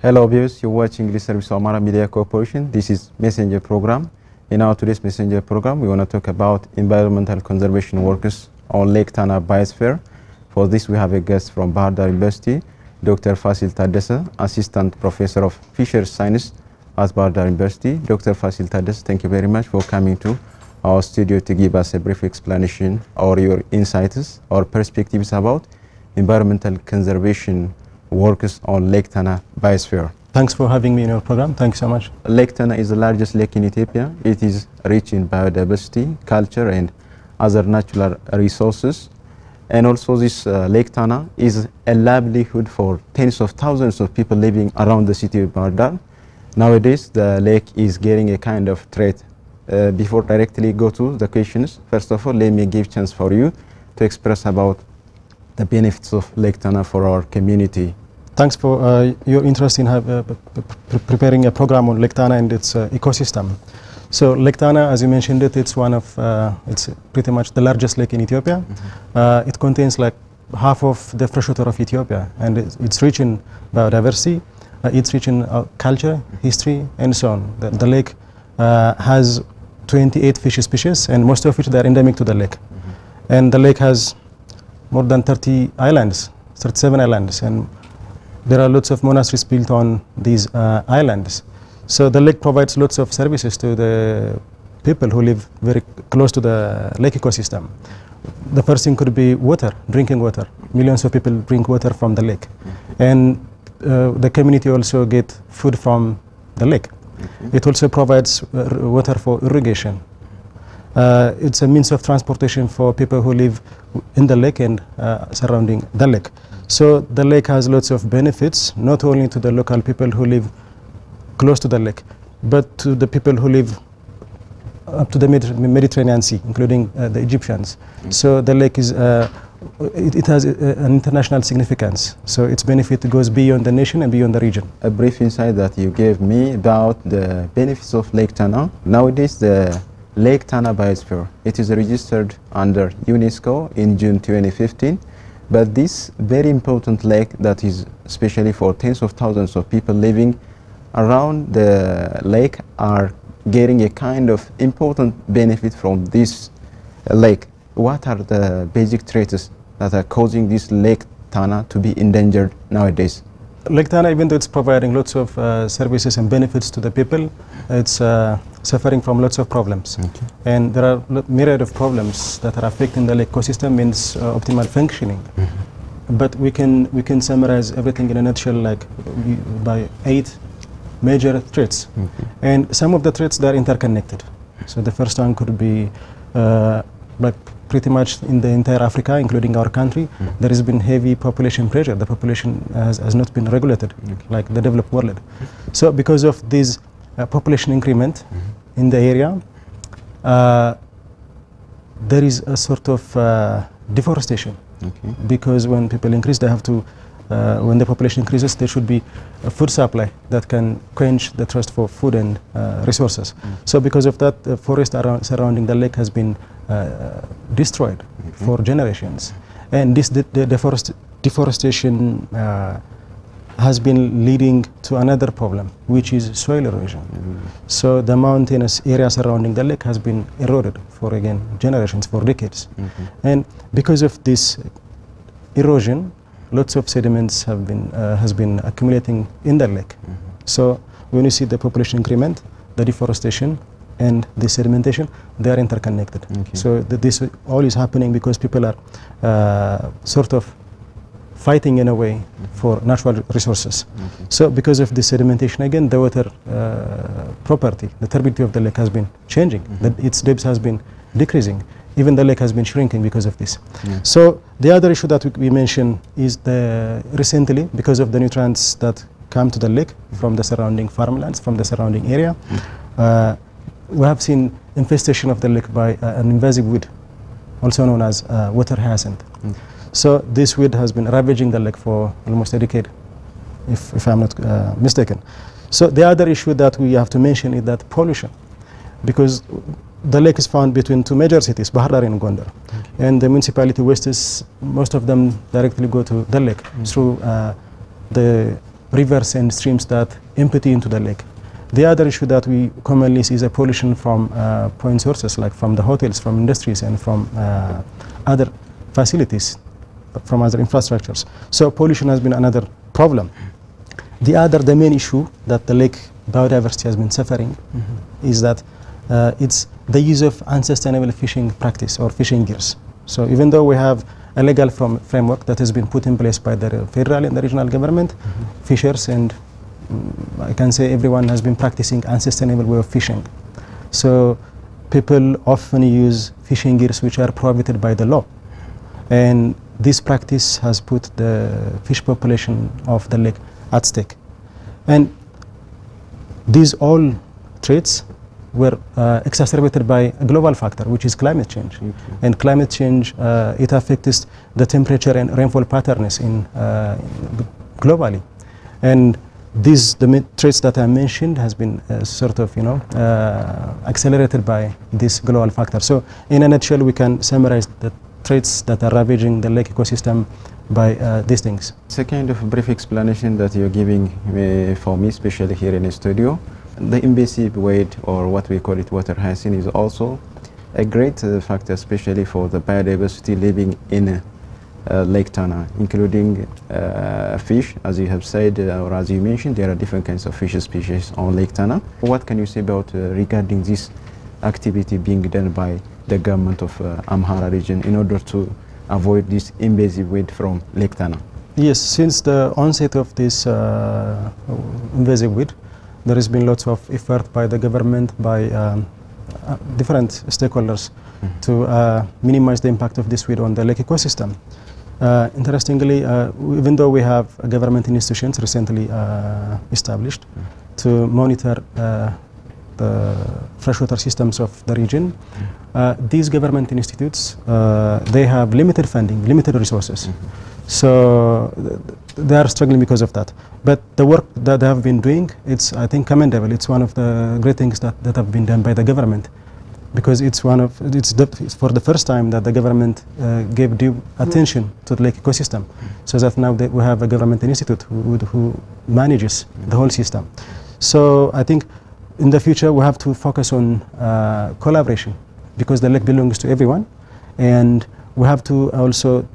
Hello viewers, you're watching this service of Amhara Media Corporation. This is Messenger program. In our today's Messenger program, we want to talk about environmental conservation workers on Lake Tana biosphere. For this, we have a guest from Bahar Dar University, Dr. Fasil Taddesa, Assistant Professor of Fisheries Science at Bahar Dar University. Dr. Fasil Taddesa, thank you very much for coming to our studio to give us a brief explanation or your insights or perspectives about environmental conservation workers on Lake Tana biosphere. Thanks for having me in your program. Thanks so much. Lake Tana is the largest lake in Ethiopia. It is rich in biodiversity, culture, and other natural resources. And also this Lake Tana is a livelihood for tens of thousands of people living around the city of Bahar Dar. Nowadays, the lake is getting a kind of threat. Before directly go to the questions, first of all, let me give chance for you to express about the benefits of Lake Tana for our community. Thanks for your interest in preparing a program on Lake Tana and its ecosystem. So Lake Tana, as you mentioned it's one of, it's pretty much the largest lake in Ethiopia. It contains like half of the freshwater of Ethiopia, and it's rich in biodiversity, it's rich in culture, history, and so on. The lake has 28 fish species, and most of which they are endemic to the lake. And the lake has more than 30 islands, 37 islands, and there are lots of monasteries built on these islands. So the lake provides lots of services to the people who live very close to the lake ecosystem. The first thing could be water, drinking water. Millions of people drink water from the lake. And the community also get food from the lake. It also provides water for irrigation. It's a means of transportation for people who live in the lake and surrounding the lake. So the lake has lots of benefits, not only to the local people who live close to the lake, but to the people who live up to the Mediterranean Sea, including the Egyptians. So the lake is, it has an international significance. So its benefit goes beyond the nation and beyond the region. A brief insight that you gave me about the benefits of Lake Tana. Nowadays, the Lake Tana biosphere, it is registered under UNESCO in June 2015. But this very important lake that is especially for tens of thousands of people living around the lake are getting a kind of important benefit from this lake. What are the basic traits that are causing this Lake Tana to be endangered nowadays? Lake Tana, even though it's providing lots of services and benefits to the people, it's suffering from lots of problems. And there are myriad of problems that are affecting the lake ecosystem and its optimal functioning. But we can summarize everything in a nutshell, like by 8 major threats. And some of the threats, they are interconnected. So the first one could be like pretty much in the entire Africa, including our country, there has been heavy population pressure. The population has not been regulated like the developed world. So because of this population increment in the area, there is a sort of deforestation. Because when people increase, they have to, when the population increases, there should be a food supply that can quench the thirst for food and resources. So because of that, the forest surrounding the lake has been destroyed for generations. And this deforestation has been leading to another problem, which is soil erosion. So the mountainous area surrounding the lake has been eroded for, again, generations, for decades. And because of this erosion, lots of sediments have been has been accumulating in the lake. So when you see the population increment, the deforestation, and the sedimentation, they are interconnected. So this all is happening because people are sort of fighting in a way for natural resources. So because of the sedimentation, again, the water property, the turbidity of the lake has been changing. Its depth has been decreasing. Even the lake has been shrinking because of this. So the other issue that we mentioned is recently, because of the nutrients that come to the lake from the surrounding farmlands, from the surrounding area, we have seen infestation of the lake by an invasive weed, also known as water hyacinth. So this weed has been ravaging the lake for almost a decade, if I'm not mistaken. So the other issue that we have to mention is that pollution, because the lake is found between 2 major cities, Bahar Dar and Gondar. And the municipality wastes, most of them directly go to the lake through the rivers and streams that empty into the lake. The other issue that we commonly see is a pollution from point sources, like from the hotels, from industries, and from other facilities, from other infrastructures. So pollution has been another problem. The main issue that the lake biodiversity has been suffering is that it's the use of unsustainable fishing practice or fishing gears. So even though we have a legal framework that has been put in place by the federal and the regional government, fishers and I can say everyone has been practicing unsustainable way of fishing. So people often use fishing gears which are prohibited by the law. And this practice has put the fish population of the lake at stake. And these all traits were exacerbated by a global factor, which is climate change. And climate change, it affects the temperature and rainfall patterns globally. And the traits that I mentioned has been sort of, accelerated by this global factor. So in a nutshell, we can summarize the traits that are ravaging the lake ecosystem by these things. It's a kind of brief explanation that you're giving for me, especially here in the studio. The invasive weight, or what we call it water hyacinth, is also a great factor, especially for the biodiversity living in Lake Tana, including fish, as you have said, or as you mentioned, there are different kinds of fish species on Lake Tana. What can you say about regarding this activity being done by the government of Amhara region in order to avoid this invasive weed from Lake Tana? Yes, since the onset of this invasive weed, there has been lots of effort by the government, by different stakeholders to minimize the impact of this weed on the lake ecosystem. Interestingly, even though we have government institutions recently established to monitor the freshwater systems of the region, these government institutes, they have limited funding, limited resources. So they are struggling because of that. But the work that they have been doing, it's, I think, commendable. It's one of the great things that have been done by the government, because it's for the first time that the government gave due attention to the lake ecosystem, so that now we have a government institute who manages the whole system. So I think in the future we have to focus on collaboration, because the lake belongs to everyone, and we have to also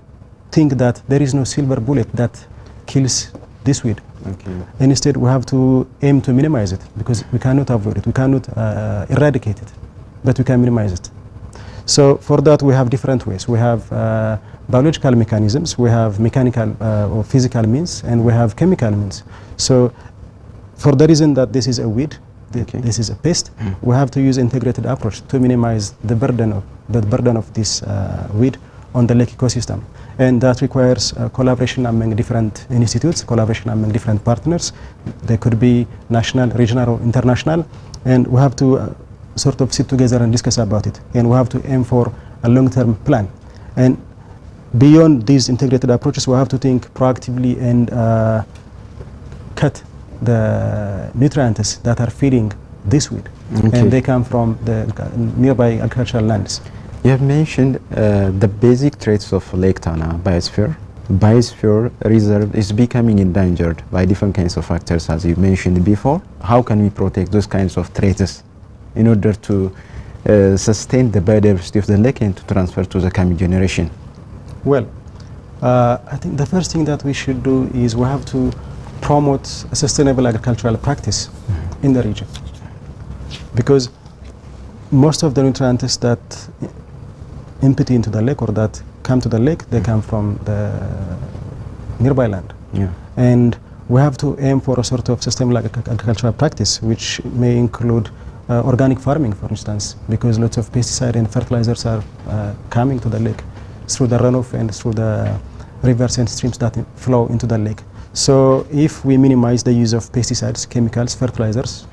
think that there is no silver bullet that kills this weed. And instead we have to aim to minimize it, because we cannot avoid it, we cannot eradicate it, but we can minimize it. So for that we have different ways. We have biological mechanisms, we have mechanical or physical means, and we have chemical means. So for the reason that this is a weed, this is a pest, we have to use integrated approach to minimize the burden of this weed on the lake ecosystem. And that requires collaboration among different institutes, collaboration among different partners. They could be national, regional, or international. And we have to sort of sit together and discuss about it. And we have to aim for a long-term plan. And beyond these integrated approaches, we have to think proactively and cut the nutrients that are feeding this weed. And they come from the nearby agricultural lands. You have mentioned the basic traits of Lake Tana biosphere. Biosphere reserve is becoming endangered by different kinds of factors, as you mentioned before. How can we protect those kinds of traits in order to sustain the biodiversity of the lake and to transfer to the coming generation? Well, I think the first thing that we should do is we have to promote a sustainable agricultural practice in the region, because most of the nutrients that empty into the lake or that come to the lake, they come from the nearby land. And we have to aim for a sort of sustainable agricultural practice, which may include organic farming, for instance, because lots of pesticide and fertilizers are coming to the lake through the runoff and through the rivers and streams that flow into the lake. So if we minimize the use of pesticides, chemicals, fertilizers,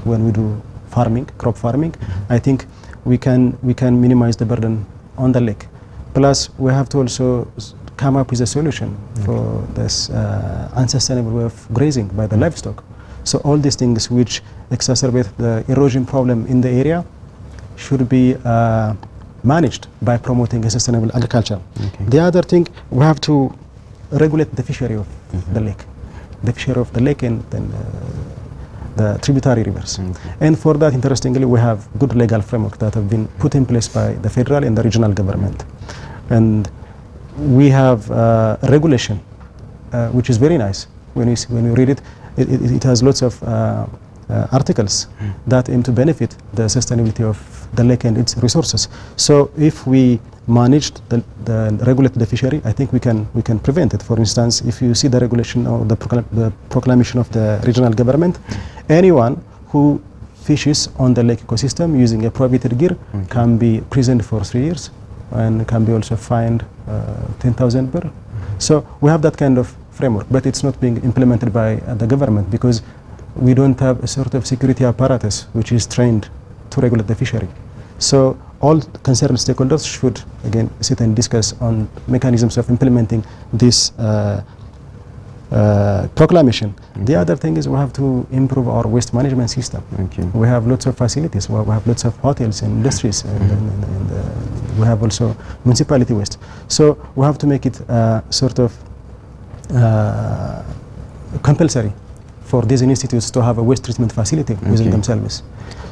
when we do farming, crop farming, I think we can minimize the burden on the lake. Plus, we have to also come up with a solution for this unsustainable way of grazing by the livestock. So all these things which exacerbate the erosion problem in the area should be managed by promoting a sustainable agriculture. The other thing, we have to regulate the fishery of the lake. the fishery of the lake and then the tributary rivers. And for that, interestingly, we have good legal framework that have been put in place by the federal and the regional government. And we have regulation, which is very nice. When you read it, it has lots of articles that aim to benefit the sustainability of the lake and its resources. So if we managed the regulate the fishery, I think we can prevent it. For instance, if you see the regulation or the proclamation of the regional government, anyone who fishes on the lake ecosystem using a prohibited gear can be imprisoned for 3 years and can be also fined 10,000 per. So we have that kind of framework, but it's not being implemented by the government because we don't have a sort of security apparatus which is trained to regulate the fishery. So all concerned stakeholders should again sit and discuss on mechanisms of implementing this proclamation. The other thing is we have to improve our waste management system. We have lots of facilities, we have lots of hotels and industries, and we have also municipality waste. So we have to make it sort of compulsory for these institutes to have a waste treatment facility within themselves.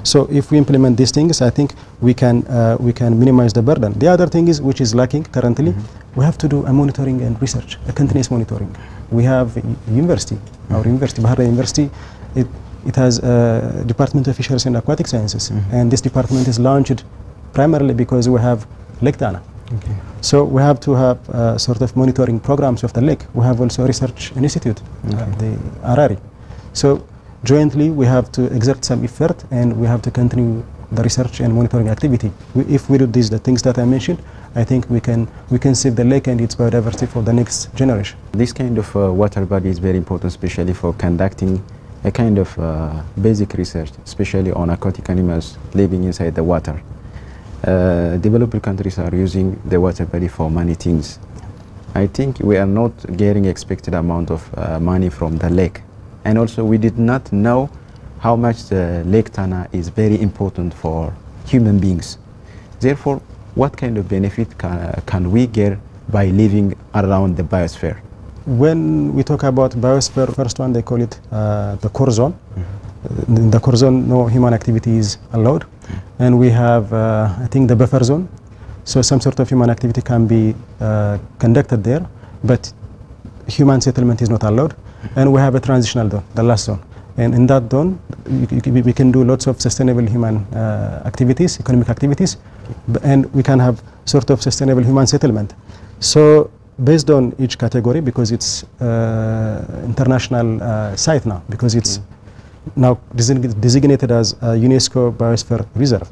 So if we implement these things, I think we can minimize the burden. The other thing is, which is lacking currently, we have to do a monitoring and research, a continuous monitoring. We have a university, our university, Amhara University, it has a Department of Fisheries and Aquatic Sciences, and this department is launched primarily because we have Lake Tana. So we have to have sort of monitoring programs of the lake. We have also a research institute, the Harari. So jointly we have to exert some effort and we have to continue the research and monitoring activity. If we do these, the things that I mentioned, I think we can save the lake and its biodiversity for the next generation. This kind of water body is very important, especially for conducting a kind of basic research, especially on aquatic animals living inside the water. Developing countries are using the water body for many things. I think we are not getting expected amount of money from the lake. And also we did not know how much the Lake Tana is very important for human beings. Therefore, what kind of benefit can we get by living around the biosphere? When we talk about biosphere, first one they call it the core zone. In the core zone, no human activity is allowed. And we have, I think, the buffer zone. So some sort of human activity can be conducted there, but human settlement is not allowed. And we have a transitional zone, the last zone. And in that zone, we can do lots of sustainable human activities, economic activities, and we can have sort of sustainable human settlement. So based on each category, because it's international site now, because it's now designated as a UNESCO Biosphere Reserve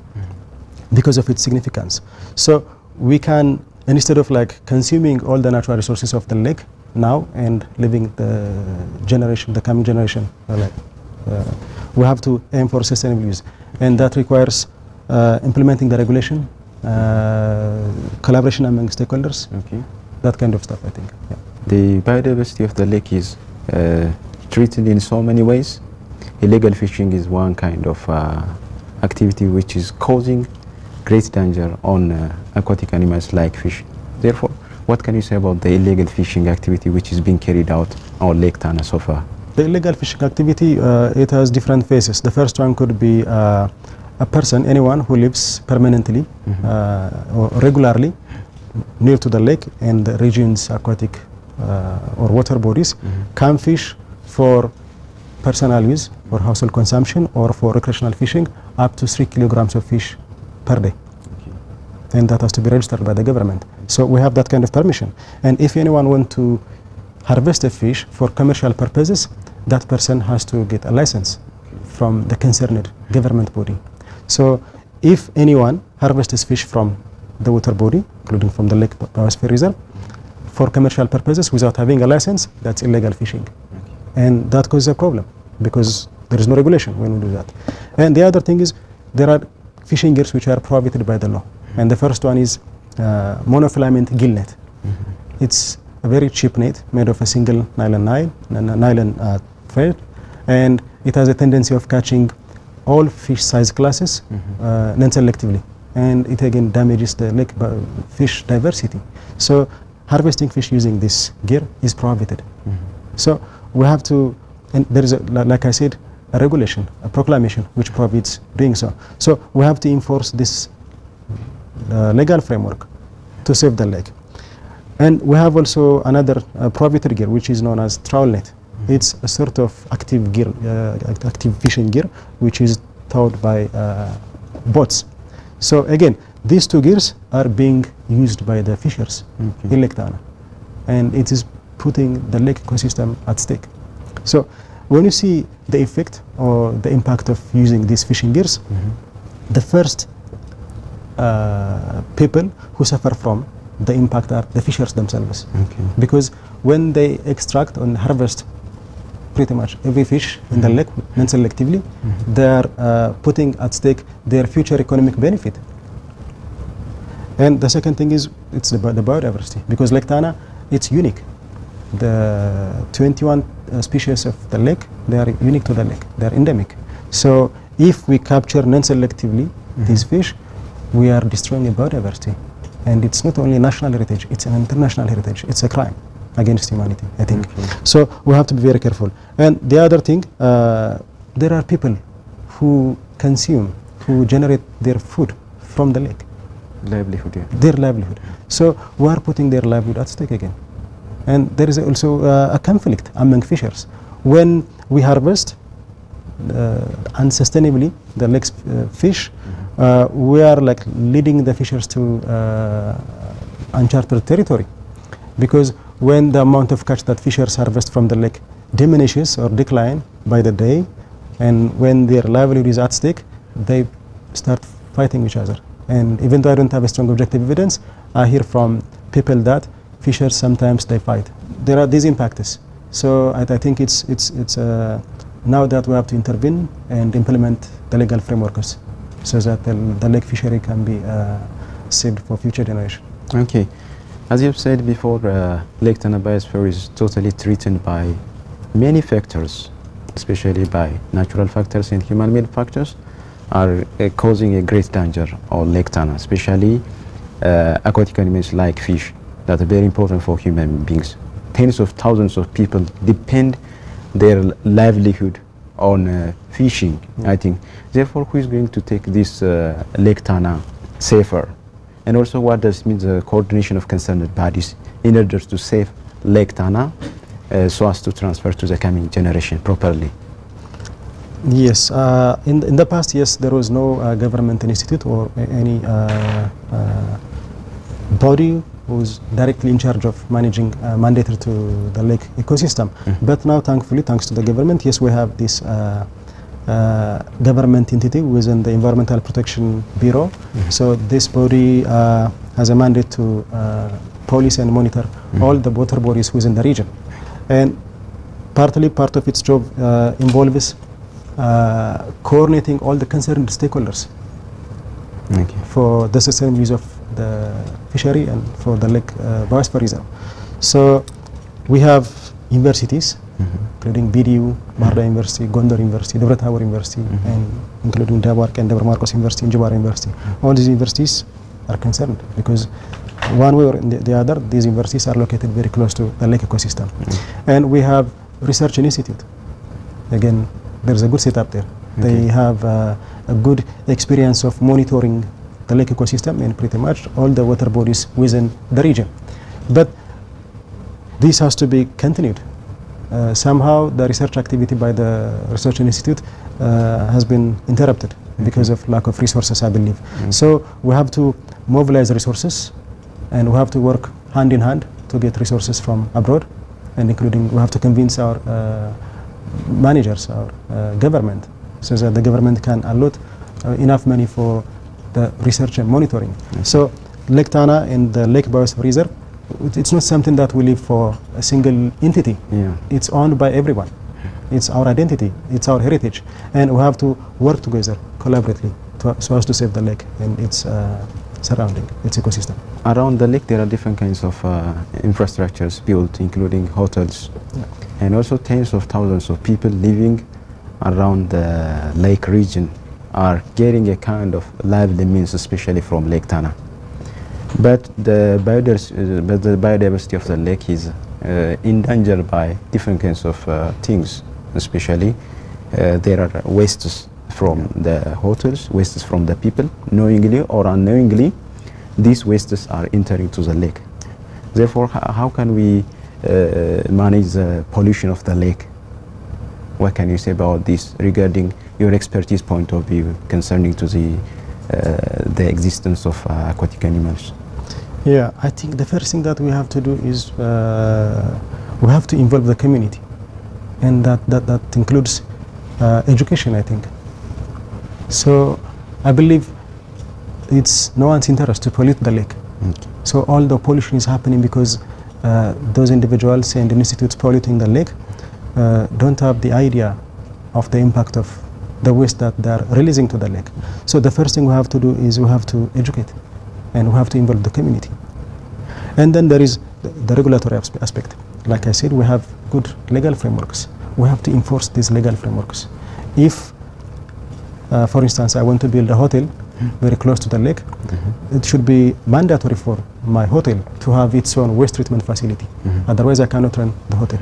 because of its significance. So we can, instead of like consuming all the natural resources of the lake now and living the coming generation, we have to aim for sustainable use. And that requires implementing the regulation, collaboration among stakeholders, that kind of stuff, I think. Yeah. The biodiversity of the lake is treated in so many ways. Illegal fishing is one kind of activity which is causing great danger on aquatic animals like fish. Therefore, what can you say about the illegal fishing activity which is being carried out on Lake Tana so far? The illegal fishing activity, it has different phases. The first one could be a person, anyone who lives permanently or regularly near to the lake and the region's aquatic or water bodies can fish for personal use, for household consumption, or for recreational fishing, up to 3 kilograms of fish per day. And that has to be registered by the government. So we have that kind of permission. And if anyone wants to harvest a fish for commercial purposes, that person has to get a license from the concerned government body. So if anyone harvests fish from the water body, including from the Lake Biosphere Reserve, for commercial purposes without having a license, that's illegal fishing. And that causes a problem because there is no regulation when we do that. And the other thing is there are fishing gears which are prohibited by the law. And the first one is monofilament gill net. It's a very cheap net made of a single nylon thread, and it has a tendency of catching all fish size classes non-selectively, and it again damages the lake fish diversity. So harvesting fish using this gear is prohibited. So we have to, and there is, like I said, a regulation, a proclamation which prohibits doing so. So we have to enforce this legal framework to save the lake. And we have also another prohibited gear, which is known as trawl net. It's a sort of active gear, active fishing gear, which is towed by boats. So again, these two gears are being used by the fishers in Lake Tana, and it is putting the lake ecosystem at stake. So when you see the effect or the impact of using these fishing gears, the first people who suffer from the impact are the fishers themselves. Because when they extract and harvest pretty much every fish in the lake non-selectively, they are putting at stake their future economic benefit. And the second thing is it's the biodiversity, because Lake Tana, it's unique. The 21 species of the lake, they are unique to the lake, they are endemic. So if we capture non-selectively these fish, we are destroying a biodiversity. And it's not only national heritage, it's an international heritage. It's a crime against humanity, I think. So we have to be very careful. And the other thing, there are people who consume, who generate their food from the lake. Livelihood, yeah. Their livelihood. So we are putting their livelihood at stake again. And there is also a conflict among fishers. When we harvest unsustainably the lake's fish, we are like leading the fishers to uncharted territory, because when the amount of catch that fishers harvest from the lake diminishes or decline by the day, and when their livelihood is at stake, they start fighting each other. And even though I don't have a strong objective evidence, I hear from people that fishers sometimes they fight. There are these impacts. So I think it's now that we have to intervene and implement the legal frameworks, so that the lake fishery can be saved for future generations. Okay. As you've said before, Lake Tana biosphere is totally threatened by many factors, especially by natural factors and human-made factors, are causing a great danger on Lake Tana, especially aquatic animals like fish that are very important for human beings. Tens of thousands of people depend their livelihood on fishing, I think. Therefore, who is going to take this Lake Tana safer? And also, what does it mean, the coordination of concerned bodies in order to save Lake Tana so as to transfer to the coming generation properly? Yes, in the past, yes, there was no government institute or any body who was directly in charge of managing mandated to the lake ecosystem. But now, thankfully, thanks to the government, yes, we have this government entity within the Environmental Protection Bureau. So this body has a mandate to police and monitor all the water bodies within the region. And partly part of its job involves coordinating all the concerned stakeholders for the sustainable use of the fishery and for the lake biosphere reserve. So we have universities, including BDU, Amhara University, Gondar University, Devra Tawar University, and including Dawark and Debre Marcos University and Jawara University. All these universities are concerned because one way or the other, these universities are located very close to the lake ecosystem. And we have research institute. Again, there's a good setup there. They have a good experience of monitoring the lake ecosystem and pretty much all the water bodies within the region. But this has to be continued. Somehow the research activity by the research institute has been interrupted because of lack of resources, I believe. So we have to mobilize resources, and we have to work hand in hand to get resources from abroad, and including we have to convince our managers, our government, so that the government can allot enough money for the research and monitoring. So Lake Tana and the Lake Biosphere Reserve, it's not something that we live for a single entity. It's owned by everyone. It's our identity, it's our heritage, and we have to work together collaboratively so as to save the lake and its surrounding, its ecosystem. Around the lake there are different kinds of infrastructures built, including hotels, and also tens of thousands of people living around the lake region are getting a kind of lively means, especially from Lake Tana. But the biodiversity of the lake is endangered by different kinds of things, especially there are wastes from the hotels, wastes from the people, knowingly or unknowingly, these wastes are entering to the lake. Therefore, how can we manage the pollution of the lake? What can you say about this regarding your expertise point of view concerning to the existence of aquatic animals? Yeah, I think the first thing that we have to do is we have to involve the community, and that includes education, I think. So I believe it's no one's interest to pollute the lake. Okay. So all the pollution is happening because those individuals and institutes polluting the lake don't have the idea of the impact of the waste that they are releasing to the lake. So the first thing we have to do is we have to educate, and we have to involve the community. And then there is the regulatory aspect. Like I said, we have good legal frameworks. We have to enforce these legal frameworks. If, for instance, I want to build a hotel very close to the lake, it should be mandatory for my hotel to have its own waste treatment facility. Otherwise, I cannot run the hotel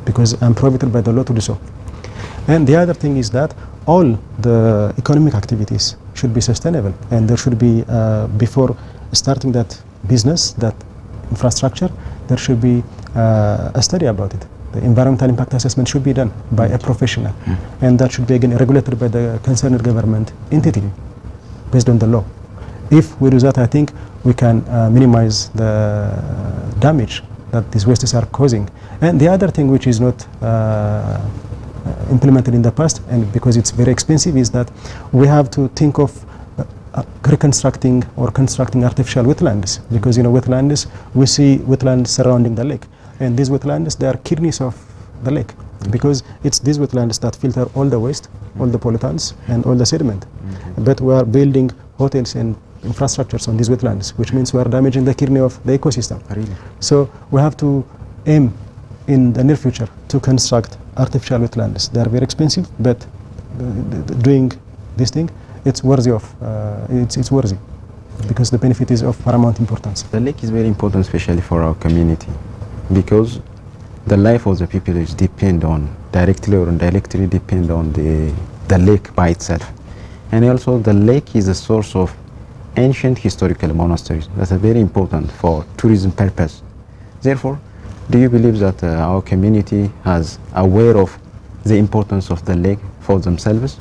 because I'm prohibited by the law to do so. And the other thing is that all the economic activities should be sustainable, and there should be, before starting that business, that infrastructure, there should be a study about it. The environmental impact assessment should be done by a professional, and that should be again regulated by the concerned government entity based on the law. If we do that, I think we can minimize the damage that these wastes are causing. And the other thing which is not implemented in the past, and because it's very expensive, is that we have to think of reconstructing or constructing artificial wetlands, because wetlands, we see wetlands surrounding the lake, and these wetlands, they are kidneys of the lake, because it's these wetlands that filter all the waste, all the pollutants, and all the sediment. But we are building hotels and infrastructures on these wetlands, which means we are damaging the kidney of the ecosystem. Really? So we have to aim in the near future to construct artificial wetlands. They are very expensive, but doing this thing, it's worthy of, it's worthy, because the benefit is of paramount importance. The lake is very important, especially for our community, because the life of the people is directly or indirectly depend on the lake by itself. And also the lake is a source of ancient historical monasteries that are very important for tourism purpose. Therefore, do you believe that our community is aware of the importance of the lake for themselves?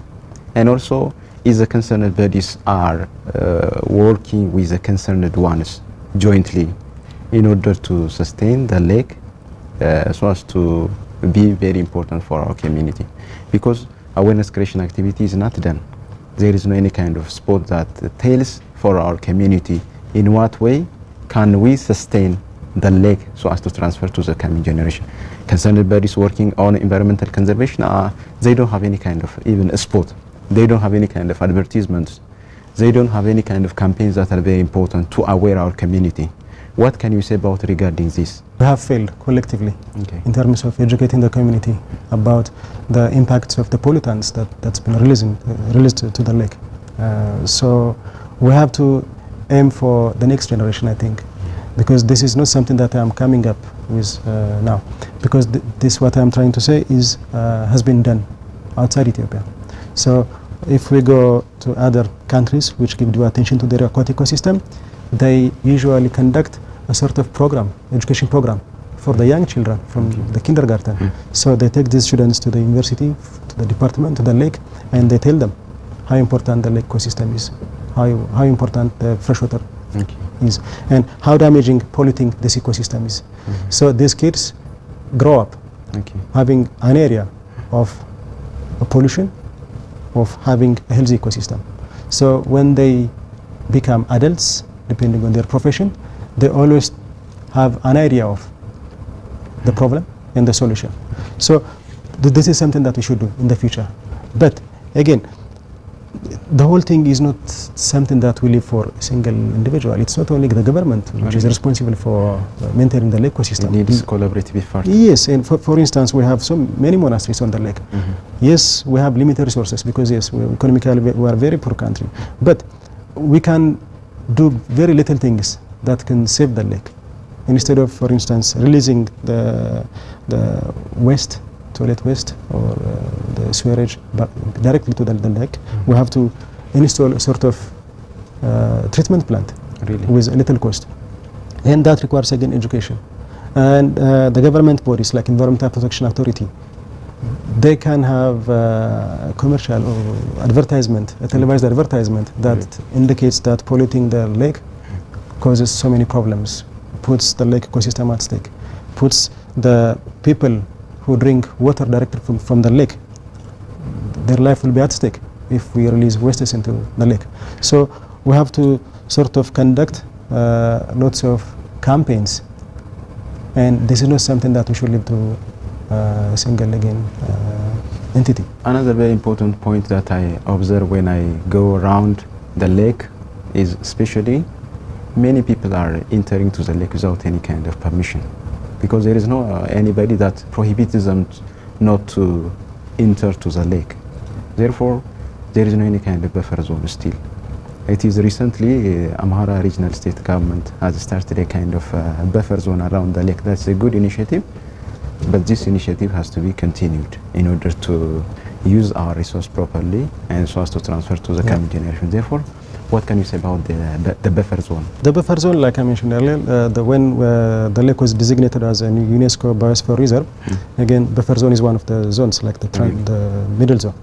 And also, is the concerned bodies are working with the concerned ones jointly in order to sustain the lake so as to be very important for our community? Because awareness creation activity is not done. There is no any kind of spot that tells for our community in what way can we sustain the lake so as to transfer to the coming generation. Concerned bodies working on environmental conservation, they don't have any kind of even a spot. They don't have any kind of advertisements. They don't have any kind of campaigns that are very important to aware our community. What can you say about regarding this? We have failed collectively in terms of educating the community about the impacts of the pollutants that's been released to the lake. So we have to aim for the next generation, I think, because this is not something that I'm coming up with now. Because this, what I'm trying to say, is has been done outside Ethiopia. So if we go to other countries which give due attention to their aquatic ecosystem, they usually conduct a sort of program, education program, for the young children from the kindergarten. So they take these students to the university, to the department, to the lake, and they tell them how important the lake ecosystem is, how important the freshwater is, and how damaging, polluting this ecosystem is. So these kids grow up having an area of pollution, of having a healthy ecosystem. So when they become adults, depending on their profession, they always have an idea of the problem and the solution. So this is something that we should do in the future. But again, the whole thing is not something that we leave for a single individual. It's not only the government which is responsible for maintaining the lake ecosystem. It needs collaborative effort. Yes, and for instance, we have so many monasteries on the lake. Yes, we have limited resources because yes, economically we are a very poor country. But we can do very little things that can save the lake. instead of, for instance, releasing the waste, toilet waste or the sewerage directly to the lake, we have to install a sort of treatment plant with a little cost. And that requires again education. And the government bodies like Environmental Protection Authority, they can have commercial or advertisement, a televised advertisement that indicates that polluting the lake causes so many problems, puts the lake ecosystem at stake, puts the people who drink water directly from the lake, their life will be at stake if we release wastes into the lake. So we have to sort of conduct lots of campaigns, and this is not something that we should leave to a single again entity. Another very important point that I observe when I go around the lake is especially many people are entering to the lake without any kind of permission, because there is no anybody that prohibits them not to enter to the lake. Therefore, there is no any kind of buffer zone still. It is recently Amhara regional state government has started a kind of buffer zone around the lake. That's a good initiative, but this initiative has to be continued in order to use our resource properly and so as to transfer to the coming generation. Therefore, what can you say about the buffer zone? The buffer zone, like I mentioned earlier, when the lake was designated as a UNESCO Biosphere Reserve, again, buffer zone is one of the zones, like the middle zone.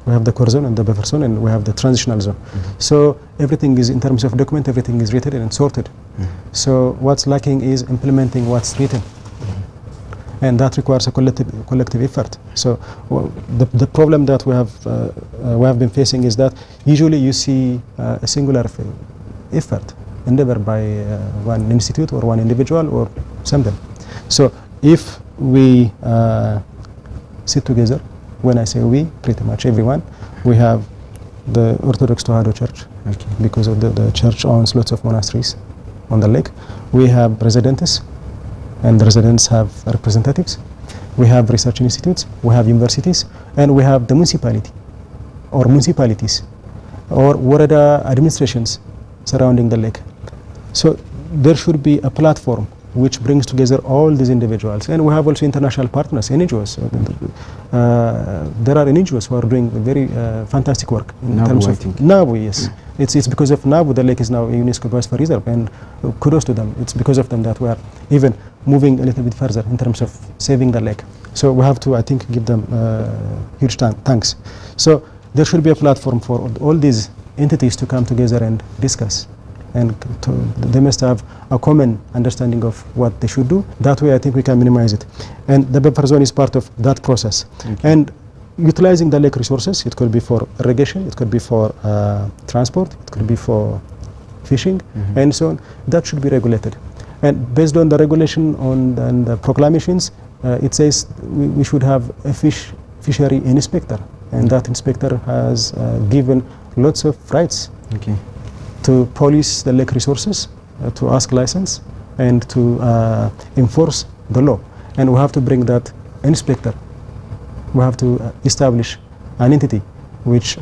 We have the core zone and the buffer zone, and we have the transitional zone. So everything is, in terms of document, everything is written and sorted. So what's lacking is implementing what's written. And that requires a collective effort. So the problem that we have been facing is that usually you see a singular effort, endeavor by one institute or one individual or something. So if we sit together, when I say we, pretty much everyone, we have the Orthodox Tewahedo Church, because of the church owns lots of monasteries on the lake. We have residents, and the residents have representatives. We have research institutes, we have universities, and we have the municipality or municipalities or Warada administrations surrounding the lake. So there should be a platform which brings together all these individuals. And we have also international partners, NGOs. There are NGOs who are doing very fantastic work in terms of NABU, yes. It's because of NABU the lake is now a UNESCO Biosphere Reserve, and kudos to them. It's because of them that we are even moving a little bit further in terms of saving the lake. So we have to, I think, give them huge thanks. So there should be a platform for all these entities to come together and discuss. And they must have a common understanding of what they should do. That way, I think we can minimize it. And the buffer zone is part of that process. And utilizing the lake resources, it could be for irrigation, it could be for transport, it could be for fishing, and so on. That should be regulated. And based on the regulation and the proclamations, it says we should have a fishery inspector. And that inspector has given lots of rights. To police the lake resources, to ask license, and to enforce the law. And we have to bring that inspector. We have to establish an entity which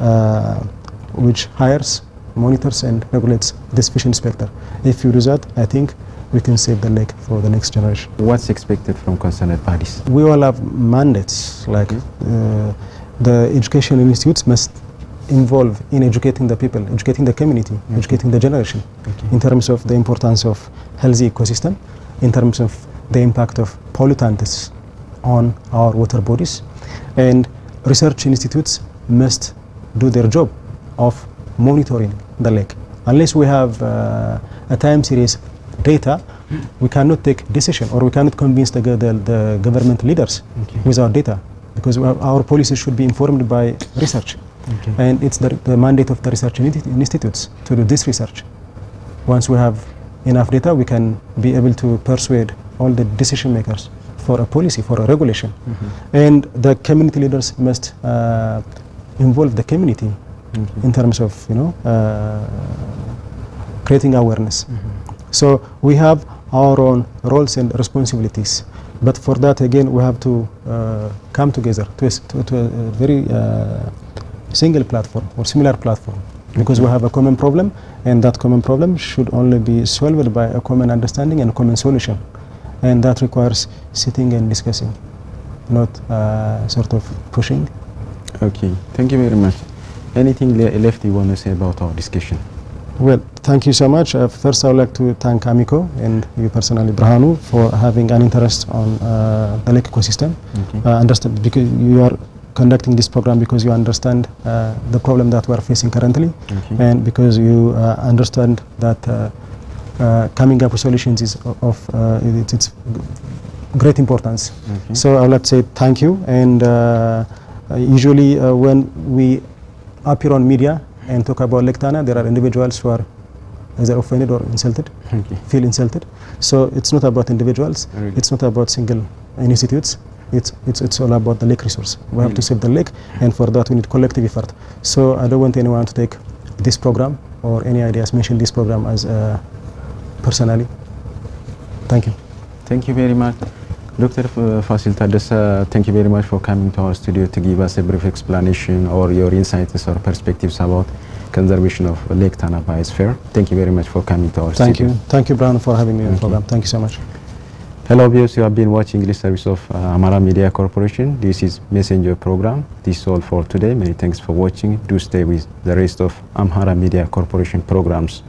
hires, monitors, and regulates this fish inspector. If you do that, I think we can save the lake for the next generation. What's expected from concerned bodies? We all have mandates, like the education institutes must involve in educating the people, educating the community, educating the generation in terms of the importance of healthy ecosystem, in terms of the impact of pollutants on our water bodies. And research institutes must do their job of monitoring the lake. Unless we have a time series data, we cannot take decision, or we cannot convince the government leaders without data, because our policies should be informed by research. And it's the mandate of the research institutes to do this research. Once we have enough data, we can be able to persuade all the decision makers for a policy, for a regulation. And the community leaders must involve the community in terms of, creating awareness. So we have our own roles and responsibilities. But for that, again, we have to come together to a very single platform or similar platform, because we have a common problem, and that common problem should only be solved by a common understanding and a common solution. and that requires sitting and discussing, not sort of pushing. Okay, thank you very much. Anything left you want to say about our discussion? Well, thank you so much. First, I would like to thank Amico and you personally, Brahanu, for having an interest on the lake ecosystem. Okay. Understand, because you are conducting this program because you understand the problem that we are facing currently, Okay. and because you understand that coming up with solutions is of it's great importance. Okay. So I would like to say thank you. And usually when we appear on media and talk about Lake Tana, there are individuals who are either offended or insulted, Okay. feel insulted. So it's not about individuals, Really? it's not about single institutes, it's all about the lake resource. We have to Really? save the lake, and for that we need collective effort. So I don't want anyone to take this program or any ideas mention this program as personally. Thank you. Thank you very much. Dr. Fasil Tadessa, thank you very much for coming to our studio to give us a brief explanation or your insights or perspectives about conservation of Lake Tana biosphere. Thank you very much for coming to our studio. Thank you, Brian, for having me on the Thank you. program. Thank you so much. Hello viewers, you have been watching English service of Amhara Media Corporation. This is Messenger program. This is all for today. Many thanks for watching. Do stay with the rest of Amhara Media Corporation programs.